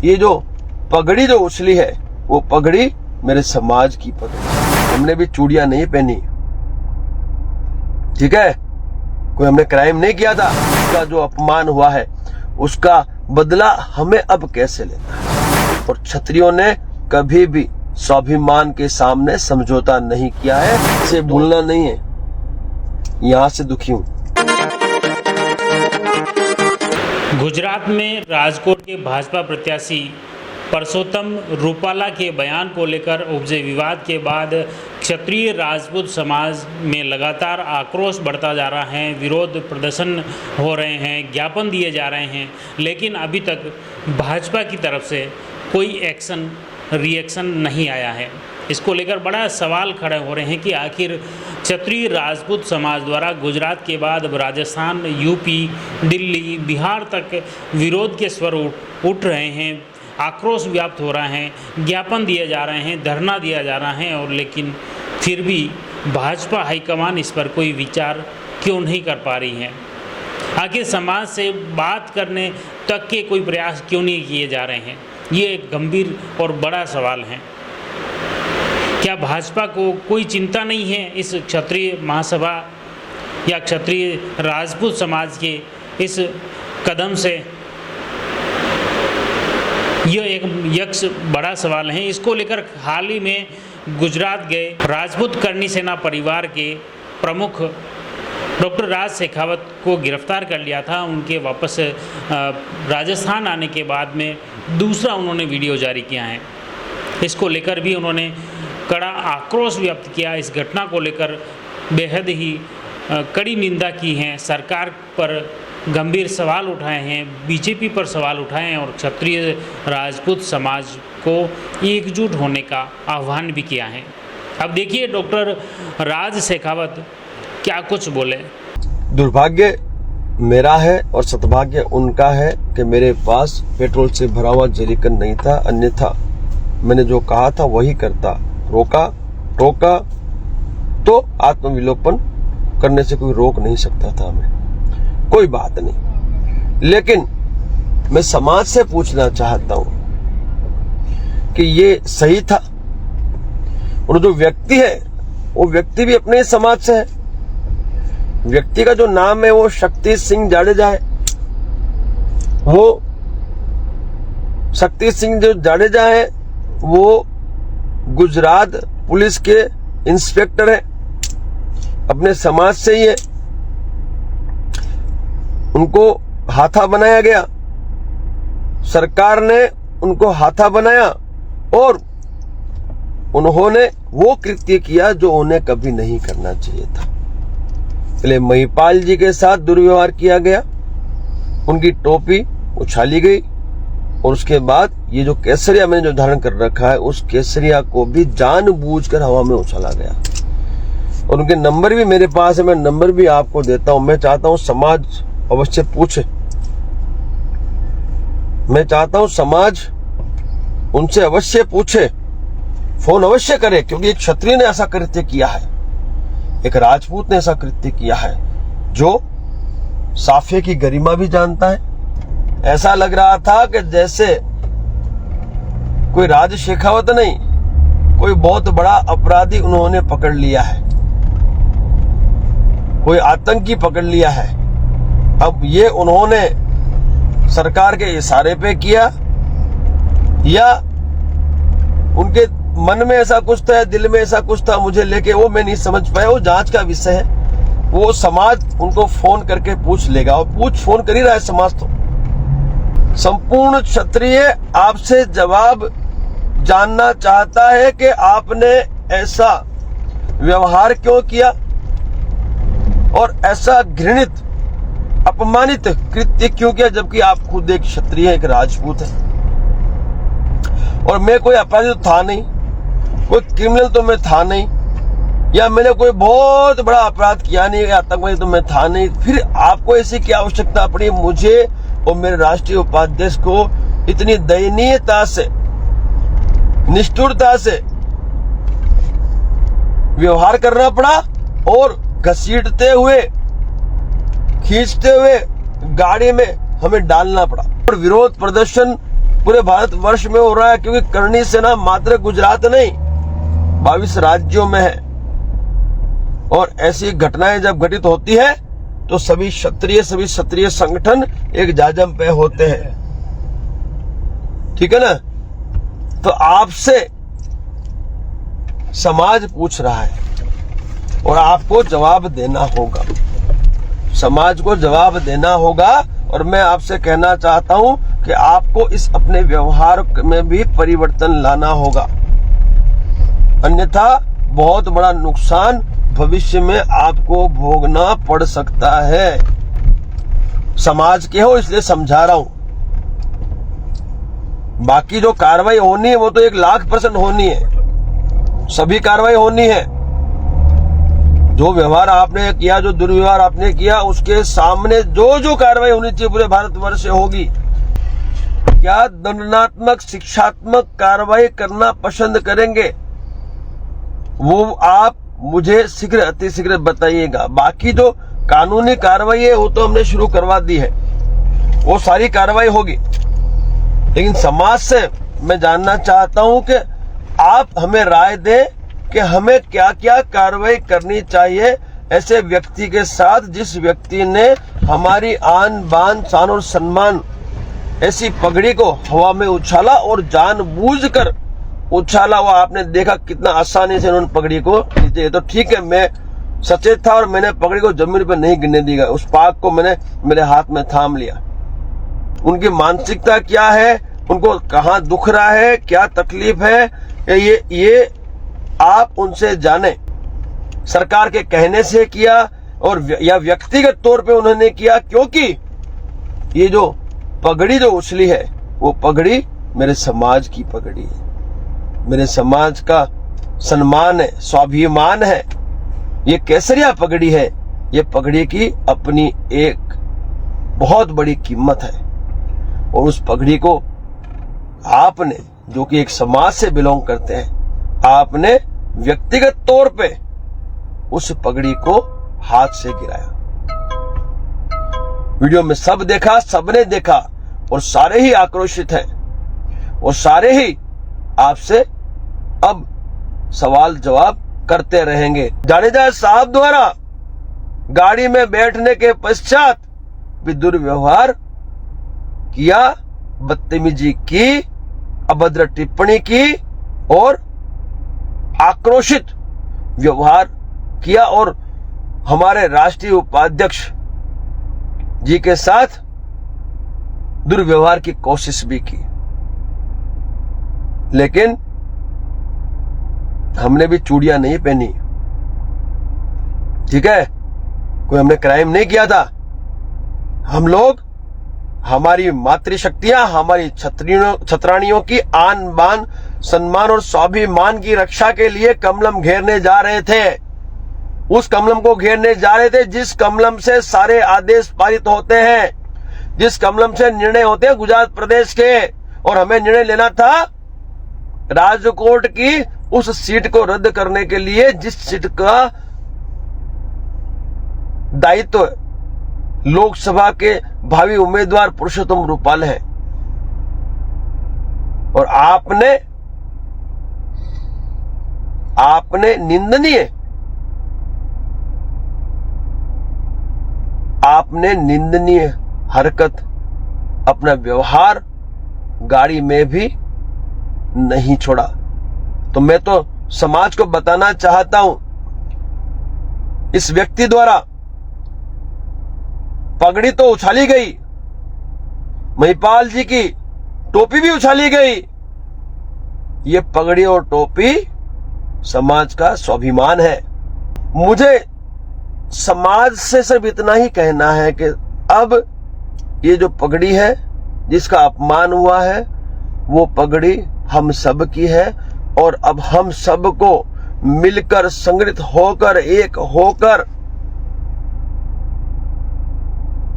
ये जो पगड़ी जो उछली है वो पगड़ी मेरे समाज की पगड़ी। हमने भी चूड़ियां नहीं पहनी, ठीक है, कोई हमने क्राइम नहीं किया था। उसका जो अपमान हुआ है उसका बदला हमें अब कैसे लेना है। और क्षत्रियों ने कभी भी स्वाभिमान के सामने समझौता नहीं किया है, इसे भूलना नहीं है। यहां से दुखी हूं। गुजरात में राजकोट के भाजपा प्रत्याशी परसोत्तम रूपाला के बयान को लेकर उपजे विवाद के बाद क्षत्रिय राजपूत समाज में लगातार आक्रोश बढ़ता जा रहा है, विरोध प्रदर्शन हो रहे हैं, ज्ञापन दिए जा रहे हैं, लेकिन अभी तक भाजपा की तरफ से कोई रिएक्शन नहीं आया है। इसको लेकर बड़ा सवाल खड़े हो रहे हैं कि आखिर क्षत्रिय राजपूत समाज द्वारा गुजरात के बाद अब राजस्थान, यूपी, दिल्ली, बिहार तक विरोध के स्वर उठ रहे हैं, आक्रोश व्याप्त हो रहा है, ज्ञापन दिए जा रहे हैं, धरना दिया जा रहा है, और लेकिन फिर भी भाजपा हाईकमान इस पर कोई विचार क्यों नहीं कर पा रही है। आखिर समाज से बात करने तक के कोई प्रयास क्यों नहीं किए जा रहे हैं, ये एक गंभीर और बड़ा सवाल है। क्या भाजपा को कोई चिंता नहीं है इस क्षत्रिय महासभा या क्षत्रिय राजपूत समाज के इस कदम से? यह एक यक्ष बड़ा सवाल है। इसको लेकर हाल ही में गुजरात गए राजपूत करनी सेना परिवार के प्रमुख डॉक्टर राज शेखावत को गिरफ्तार कर लिया था। उनके वापस राजस्थान आने के बाद में दूसरा उन्होंने वीडियो जारी किया है। इसको लेकर भी उन्होंने कड़ा आक्रोश व्यक्त किया। इस घटना को लेकर बेहद ही कड़ी निंदा की है, सरकार पर गंभीर सवाल उठाए हैं, बीजेपी पर सवाल उठाए हैं और क्षत्रिय राजपूत समाज को एकजुट होने का आह्वान भी किया है। अब देखिए डॉक्टर राज शेखावत क्या कुछ बोले। दुर्भाग्य मेरा है और सद्भाग्य उनका है कि मेरे पास पेट्रोल से भरा हुआ जेरिकन नहीं था, अन्यथा मैंने जो कहा था वही करता। रोका टोका तो आत्मविलोपन करने से कोई रोक नहीं सकता था हमें, कोई बात नहीं। लेकिन मैं समाज से पूछना चाहता हूं कि ये सही था? और जो व्यक्ति है वो व्यक्ति भी अपने समाज से है। व्यक्ति का जो नाम है वो शक्ति सिंह जाडेजा है। वो शक्ति सिंह जो जाडेजा है वो गुजरात पुलिस के इंस्पेक्टर हैं, अपने समाज से ही है। उनको हाथा बनाया गया, सरकार ने उनको हाथा बनाया और उन्होंने वो कृत्य किया जो उन्हें कभी नहीं करना चाहिए था। पहले महिपाल जी के साथ दुर्व्यवहार किया गया, उनकी टोपी उछाली गई और उसके बाद ये जो केसरिया मैंने जो धारण कर रखा है उस केसरिया को भी जानबूझकर हवा में उछाला गया। और उनके नंबर भी मेरे पास है, मैं नंबर भी आपको देता हूं। मैं चाहता हूं समाज अवश्य पूछे, मैं चाहता हूं समाज उनसे अवश्य पूछे, फोन अवश्य करे, क्योंकि एक क्षत्रिय ने ऐसा कृत्य किया है, एक राजपूत ने ऐसा कृत्य किया है जो साफे की गरिमा भी जानता है। ऐसा लग रहा था कि जैसे कोई राज शेखावत नहीं, कोई बहुत बड़ा अपराधी उन्होंने पकड़ लिया है, कोई आतंकी पकड़ लिया है। अब ये उन्होंने सरकार के इशारे पे किया या उनके मन में ऐसा कुछ था, दिल में ऐसा कुछ था मुझे लेके, वो मैं नहीं समझ पाया। वो जांच का विषय है, वो समाज उनको फोन करके पूछ लेगा और फोन कर ही रहा है समाज। तो संपूर्ण क्षत्रिय आपसे जवाब जानना चाहता है कि आपने ऐसा व्यवहार क्यों किया और ऐसा घृणित अपमानित कृत्य क्यों किया, जबकि आप खुद एक क्षत्रिय, एक राजपूत है। और मैं कोई अपराधी तो था नहीं, कोई क्रिमिनल तो मैं था नहीं, या मैंने कोई बहुत बड़ा अपराध किया नहीं, आतंकवादी तो मैं था नहीं। फिर आपको ऐसी क्या आवश्यकता पड़ी मुझे और मेरे राष्ट्रीय उपाध्यक्ष को इतनी दयनीयता से, निष्ठुरता से व्यवहार करना पड़ा और घसीटते हुए, खींचते हुए गाड़ी में हमें डालना पड़ा। और विरोध प्रदर्शन पूरे भारतवर्ष में हो रहा है, क्योंकि करणी सेना मात्र गुजरात नहीं 22 राज्यों में है। और ऐसी घटनाएं जब घटित होती है तो सभी क्षत्रिय संगठन एक जाजम पे होते हैं, ठीक है ना। तो आपसे समाज पूछ रहा है और आपको जवाब देना होगा, समाज को जवाब देना होगा। और मैं आपसे कहना चाहता हूं कि आपको इस अपने व्यवहार में भी परिवर्तन लाना होगा, अन्यथा बहुत बड़ा नुकसान भविष्य में आपको भोगना पड़ सकता है। समाज के हो इसलिए समझा रहा हूं, बाकी जो कार्रवाई होनी है वो तो 1,00,000% होनी है, सभी कार्रवाई होनी है। जो व्यवहार आपने किया, जो दुर्व्यवहार आपने किया, उसके सामने जो जो कार्रवाई होनी चाहिए पूरे भारतवर्ष से होगी। क्या दंडात्मक शिक्षात्मक कार्रवाई करना पसंद करेंगे, वो आप मुझे शीघ्र अतिशीघ्र बताइएगा। बाकी जो कानूनी कार्रवाई है वो तो हमने शुरू करवा दी है, वो सारी कार्रवाई होगी। लेकिन समाज से मैं जानना चाहता हूं कि आप हमें राय दें कि हमें क्या क्या कार्रवाई करनी चाहिए ऐसे व्यक्ति के साथ जिस व्यक्ति ने हमारी आन बान शान और सम्मान ऐसी पगड़ी को हवा में उछाला और जानबूझकर उछाला हुआ। आपने देखा कितना आसानी से उन्होंने पगड़ी को नीचे, तो ठीक है मैं सचेत था और मैंने पगड़ी को जमीन पर नहीं गिरने दी, उस पाक को मैंने मेरे हाथ में थाम लिया। उनकी मानसिकता क्या है, उनको कहाँ दुख रहा है, क्या तकलीफ है, ये आप उनसे जाने। सरकार के कहने से किया और या व्यक्तिगत तौर पे उन्होंने किया, क्योंकि ये जो पगड़ी जो उछली है वो पगड़ी मेरे समाज की पगड़ी है, मेरे समाज का सम्मान है, स्वाभिमान है। ये केसरिया पगड़ी है, ये पगड़ी की अपनी एक बहुत बड़ी कीमत है। और उस पगड़ी को आपने, जो कि एक समाज से बिलोंग करते हैं, आपने व्यक्तिगत तौर पे उस पगड़ी को हाथ से गिराया। वीडियो में सब देखा, सबने देखा और सारे ही आक्रोशित हैं और सारे ही आपसे अब सवाल जवाब करते रहेंगे। जाडेजा साहब द्वारा गाड़ी में बैठने के पश्चात भी दुर्व्यवहार किया, बदतमीजी की, अभद्र टिप्पणी की और आक्रोशित व्यवहार किया और हमारे राष्ट्रीय उपाध्यक्ष जी के साथ दुर्व्यवहार की कोशिश भी की। लेकिन हमने भी चूड़ियां नहीं पहनी, ठीक है, कोई हमने क्राइम नहीं किया था। हम लोग हमारी मातृशक्तियां, हमारी छतरानियों की आन बान सम्मान और स्वाभिमान की रक्षा के लिए कमलम घेरने जा रहे थे। उस कमलम को घेरने जा रहे थे जिस कमलम से सारे आदेश पारित होते हैं, जिस कमलम से निर्णय होते हैं गुजरात प्रदेश के। और हमें निर्णय लेना था राजकोट की उस सीट को रद्द करने के लिए, जिस सीट का दायित्व लोकसभा के भावी उम्मीदवार पुरुषोत्तम रूपाल है। और आपने निंदनीय हरकत, अपना व्यवहार गाड़ी में भी नहीं छोड़ा। तो मैं तो समाज को बताना चाहता हूं, इस व्यक्ति द्वारा पगड़ी तो उछाली गई, महिपाल जी की टोपी भी उछाली गई। ये पगड़ी और टोपी समाज का स्वाभिमान है। मुझे समाज से सिर्फ इतना ही कहना है कि अब ये जो पगड़ी है जिसका अपमान हुआ है, वो पगड़ी हम सब की है और अब हम सब को मिलकर, संगठित होकर, एक होकर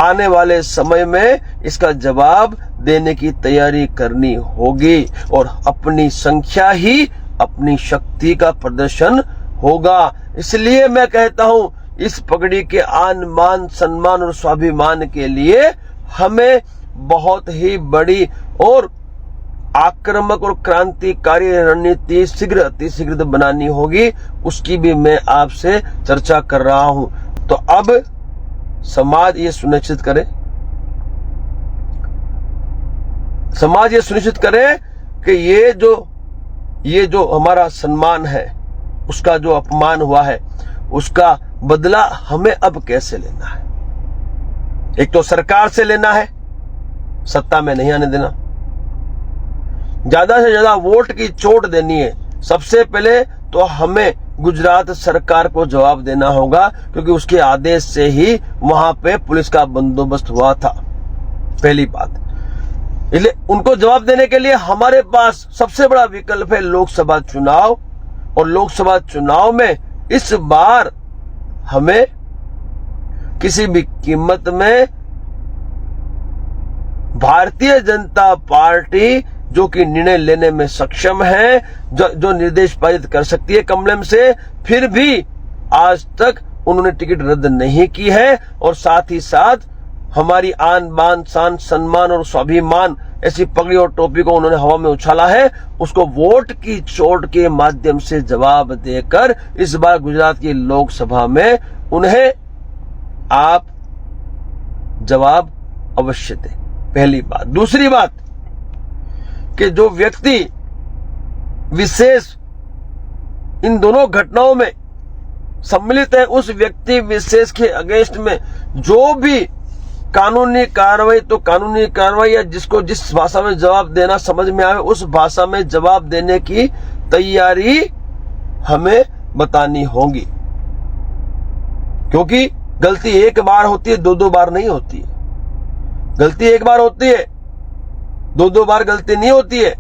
आने वाले समय में इसका जवाब देने की तैयारी करनी होगी। और अपनी संख्या ही अपनी शक्ति का प्रदर्शन होगा। इसलिए मैं कहता हूं, इस पगड़ी के आन मान सम्मान और स्वाभिमान के लिए हमें बहुत ही बड़ी और आक्रामक और क्रांतिकारी रणनीति शीघ्र अतिशीघ्र बनानी होगी, उसकी भी मैं आपसे चर्चा कर रहा हूं। तो अब समाज ये सुनिश्चित करे, कि ये जो हमारा सम्मान है, उसका जो अपमान हुआ है, उसका बदला हमें अब कैसे लेना है। एक तो सरकार से लेना है, सत्ता में नहीं आने देना, ज्यादा से ज्यादा वोट की चोट देनी है। सबसे पहले तो हमें गुजरात सरकार को जवाब देना होगा, क्योंकि उसके आदेश से ही वहां पे पुलिस का बंदोबस्त हुआ था, पहली बात। इसलिए उनको जवाब देने के लिए हमारे पास सबसे बड़ा विकल्प है लोकसभा चुनाव, और लोकसभा चुनाव में इस बार हमें किसी भी कीमत में भारतीय जनता पार्टी, जो कि निर्णय लेने में सक्षम है, जो निर्देश पारित कर सकती है कमलम से, फिर भी आज तक उन्होंने टिकट रद्द नहीं की है। और साथ ही साथ हमारी आन बान शान सम्मान और स्वाभिमान, ऐसी पगड़ी और टोपी को उन्होंने हवा में उछाला है, उसको वोट की चोट के माध्यम से जवाब देकर इस बार गुजरात की लोकसभा में उन्हें आप जवाब अवश्य दें, पहली बात। दूसरी बात कि जो व्यक्ति विशेष इन दोनों घटनाओं में सम्मिलित है, उस व्यक्ति विशेष के अगेंस्ट में जो भी कानूनी कार्रवाई, तो कानूनी कार्रवाई, या जिसको जिस भाषा में जवाब देना समझ में आए उस भाषा में जवाब देने की तैयारी हमें बतानी होगी। क्योंकि गलती एक बार होती है, दो बार नहीं होती है। गलती एक बार होती है, दो बार गलती नहीं होती है।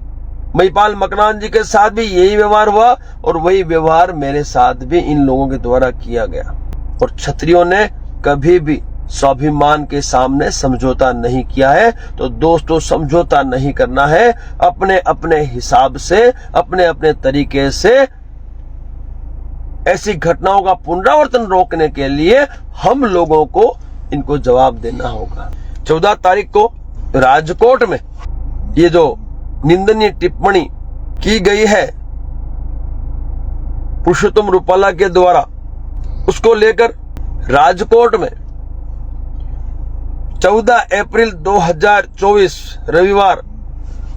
महिपाल मकरान जी के साथ भी यही व्यवहार हुआ, और वही व्यवहार मेरे साथ भी इन लोगों के द्वारा किया गया। और क्षत्रियों ने कभी भी स्वाभिमान के सामने समझौता नहीं किया है। तो दोस्तों, समझौता नहीं करना है, अपने अपने हिसाब से, अपने अपने तरीके से ऐसी घटनाओं का पुनरावर्तन रोकने के लिए हम लोगों को इनको जवाब देना होगा। 14 तारीख को राजकोट में ये जो निंदनीय टिप्पणी की गई है पुरुषोत्तम रूपाला के द्वारा, उसको लेकर राजकोट में 14 अप्रैल 2024 रविवार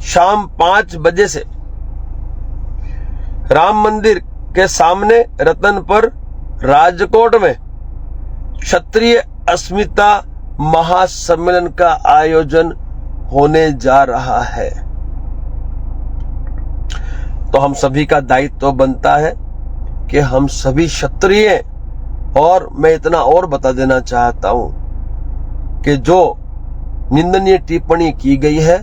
शाम 5 बजे से राम मंदिर के सामने रतनपुर राजकोट में क्षत्रिय अस्मिता महासम्मेलन का आयोजन होने जा रहा है। तो हम सभी का दायित्व बनता है कि हम सभी क्षत्रिय, और मैं इतना और बता देना चाहता हूं कि जो निंदनीय टिप्पणी की गई है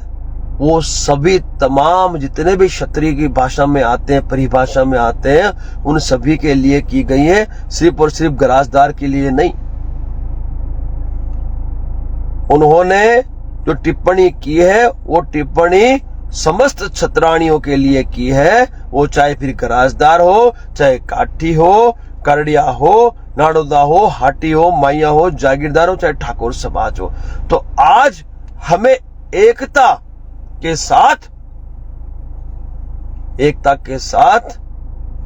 वो सभी तमाम जितने भी क्षत्रिय की भाषा में आते हैं, परिभाषा में आते हैं, उन सभी के लिए की गई है, सिर्फ और सिर्फ गराजदार के लिए नहीं। उन्होंने जो टिप्पणी की है वो टिप्पणी समस्त क्षत्राणियों के लिए की है, वो चाहे फिर गराजदार हो, चाहे काठी हो, करड़िया हो, नाड़ोदा हो, हाटी हो, माइया हो, जागीरदार हो, चाहे ठाकुर समाज हो। तो आज हमें एकता के साथ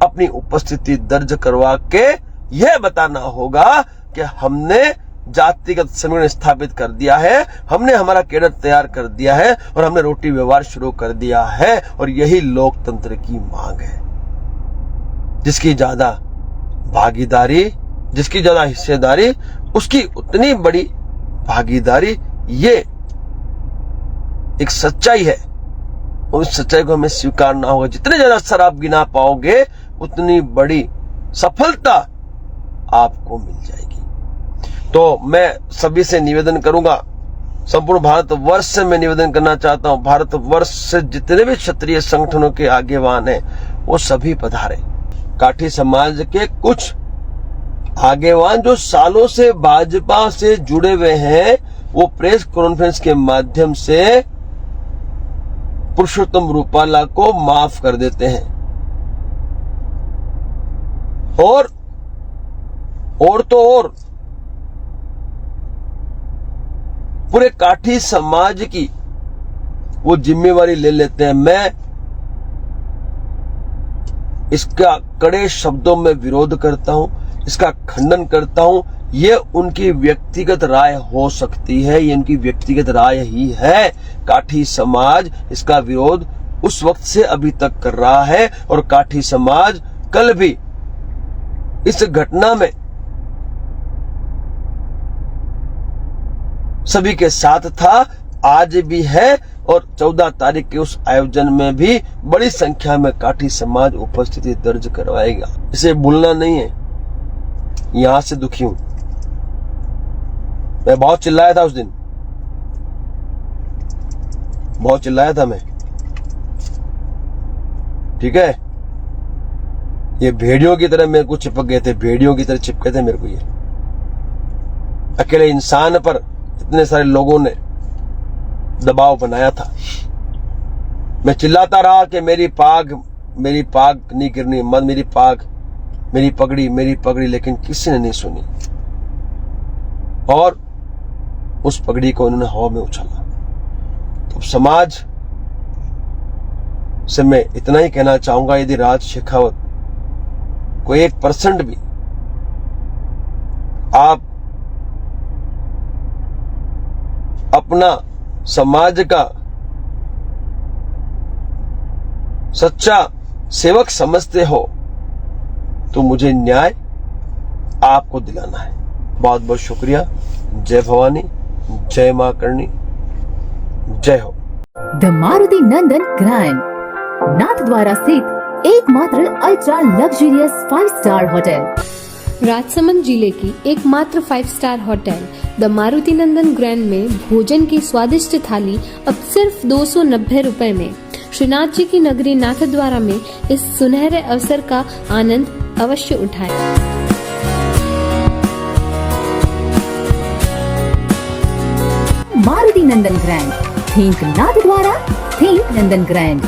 अपनी उपस्थिति दर्ज करवा के यह बताना होगा कि हमने जातिगत संगठन स्थापित कर दिया है, हमने हमारा कैडर तैयार कर दिया है, और हमने रोटी व्यवहार शुरू कर दिया है। और यही लोकतंत्र की मांग है। जिसकी ज्यादा भागीदारी, जिसकी ज्यादा हिस्सेदारी, उसकी उतनी बड़ी भागीदारी, ये एक सच्चाई है। उस सच्चाई को हमें स्वीकारना होगा। जितने ज्यादा अक्षर आप गिना पाओगे, उतनी बड़ी सफलता आपको मिल जाएगी। तो मैं सभी से निवेदन करूंगा, संपूर्ण भारतवर्ष से मैं निवेदन करना चाहता हूं, भारतवर्ष से जितने भी क्षत्रिय संगठनों के आगेवान हैं वो सभी पधारे। काठी समाज के कुछ आगेवान जो सालों से भाजपा से जुड़े हुए हैं, वो प्रेस कॉन्फ्रेंस के माध्यम से पुरुषोत्तम रूपाला को माफ कर देते हैं। और पूरे काठी समाज की वो जिम्मेवारी ले लेते हैं। मैं इसका कड़े शब्दों में विरोध करता हूं, इसका खंडन करता हूं। ये उनकी व्यक्तिगत राय हो सकती है, ये उनकी व्यक्तिगत राय ही है। काठी समाज इसका विरोध उस वक्त से अभी तक कर रहा है और काठी समाज कल भी इस घटना में सभी के साथ था, आज भी है और 14 तारीख के उस आयोजन में भी बड़ी संख्या में काठी समाज उपस्थिति दर्ज करवाएगा। इसे भूलना नहीं है। यहां से दुखी हूं, मैं बहुत चिल्लाया था उस दिन, बहुत चिल्लाया था मैं, ठीक है। ये भेड़ियों की तरह मेरे को चिपक गए थे, भेड़ियों की तरह चिपके थे मेरे को। ये अकेले इंसान पर इतने सारे लोगों ने दबाव बनाया था। मैं चिल्लाता रहा कि मेरी पाग नहीं गिरनी, मत मेरी पाग, मेरी पगड़ी, लेकिन किसी ने नहीं सुनी और उस पगड़ी को उन्होंने हवा में उछाला। तो समाज से मैं इतना ही कहना चाहूंगा, यदि राज शेखावत को 1% भी आप अपना समाज का सच्चा सेवक समझते हो तो मुझे न्याय आपको दिलाना है। बहुत बहुत शुक्रिया। जय भवानी, जय मां करणी, जय हो। The Maruti Nandan grand, Nathdwara स्थित एकमात्र ultra luxurious 5 star hotel. Rajsamand जिले की एकमात्र 5 star hotel the Maruti Nandan grand में भोजन की स्वादिष्ट थाली अब सिर्फ 290 रुपए में। श्रीनाथ जी की नगरी नाथद्वारा में इस सुनहरे अवसर का आनंद अवश्य उठाएं। मारुति नंदन ग्रैंड, थिंक नाथद्वारा, थिंक नंदन ग्रैंड।